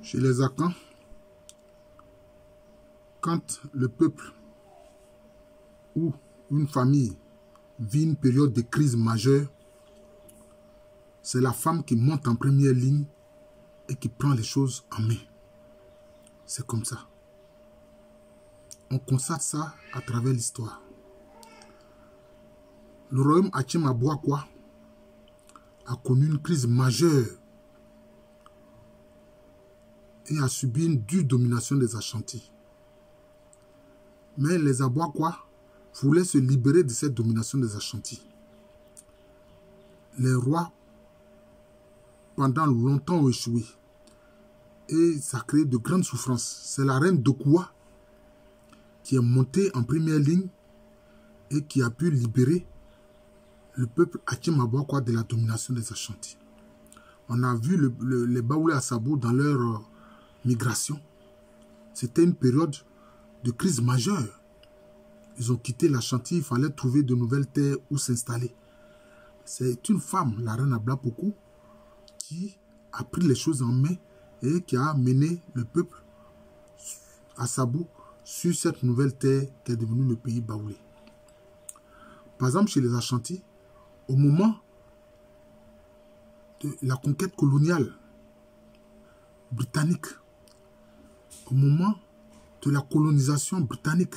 Chez les Akans, quand le peuple ou une famille vit une période de crise majeure, c'est la femme qui monte en première ligne et qui prend les choses en main. C'est comme ça. On constate ça à travers l'histoire. Le royaume Achim-Abouakwa a connu une crise majeure et a subi une dure domination des Ashantis. Mais les Abouakwa voulaient se libérer de cette domination des Ashantis. Les rois, pendant longtemps, ont échoué. Et ça a créé de grandes souffrances. C'est la reine Dokuwa qui est montée en première ligne et qui a pu libérer le peuple Achim-Abouakwa de la domination des Ashantis. On a vu les Baoulé Assabou dans leur migration. C'était une période de crise majeure. Ils ont quitté l'Ashanti, il fallait trouver de nouvelles terres où s'installer. C'est une femme, la reine Ablapoku, qui a pris les choses en main et qui a mené le peuple Assabou sur cette nouvelle terre qui est devenue le pays Baoulé. Par exemple, chez les Ashantis, au moment de la conquête coloniale britannique, au moment de la colonisation britannique,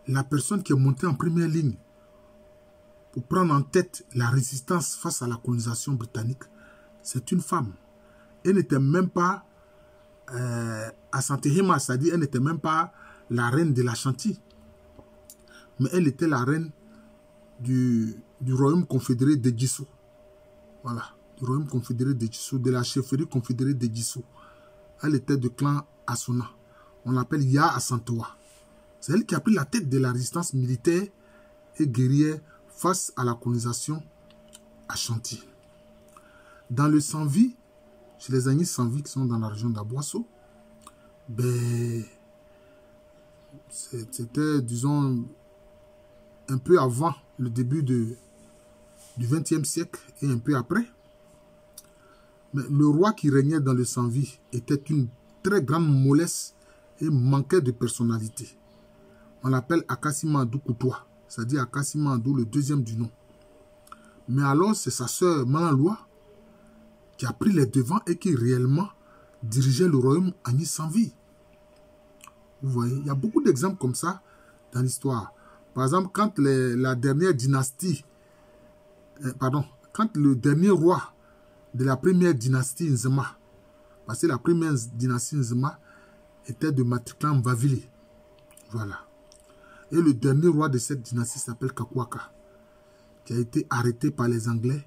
la personne qui est montée en première ligne pour prendre en tête la résistance face à la colonisation britannique, c'est une femme. Elle n'était même pas Asantehima, c'est-à-dire elle n'était même pas la reine de l'Ashanti, mais elle était la reine du royaume confédéré de Djissou. Voilà, du royaume confédéré de Djissou, de la chefferie confédérée de Djissou. Elle était du clan Asuna. On l'appelle Ya Asantewa. C'est elle qui a pris la tête de la résistance militaire et guerrière face à la colonisation Ashanti. Dans le Sanvi, chez les Agnis Sanvi qui sont dans la région d'Abouasso, ben, c'était, disons, un peu avant le début du XXe siècle et un peu après. Mais le roi qui régnait dans le Sanvi était une très grande mollesse et manquait de personnalité. On l'appelle Akasimandou Koutoua, c'est-à-dire Akasimandou, le deuxième du nom. Mais alors, c'est sa sœur Manaloua qui a pris les devants et qui réellement dirigeait le royaume Agnis Sanvi. Vous voyez, il y a beaucoup d'exemples comme ça dans l'histoire. Par exemple, quand la dernière dynastie, quand le dernier roi de la première dynastie Nzema, parce que la première dynastie Nzema était de Matriklan Mvavili. Voilà. Et le dernier roi de cette dynastie s'appelle Kakwaka, qui a été arrêté par les Anglais,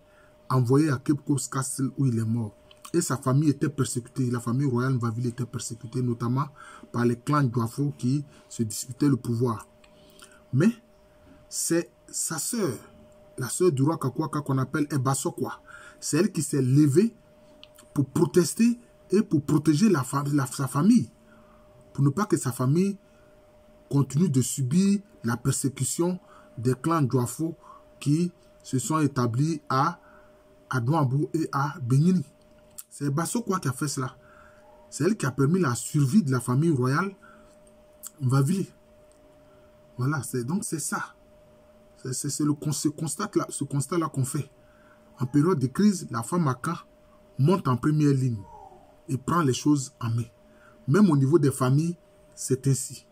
envoyé à Cape Coast Castle où il est mort. Et sa famille était persécutée, la famille royale Mvavili était persécutée, notamment par les clans Dwafo qui se disputaient le pouvoir. Mais c'est sa sœur, la sœur du roi Kakwaka qu'on appelle Ebasokwa. C'est elle qui s'est levée pour protester et pour protéger sa famille. Pour ne pas que sa famille continue de subir la persécution des clans Dwafo qui se sont établis à Douambou et à Benyini. C'est Ebasokwa qui a fait cela. C'est elle qui a permis la survie de la famille royale Mvavili. Voilà, donc c'est ça. C'est ce constat-là qu'on fait. En période de crise, la femme Akan monte en première ligne et prend les choses en main. Même au niveau des familles, c'est ainsi.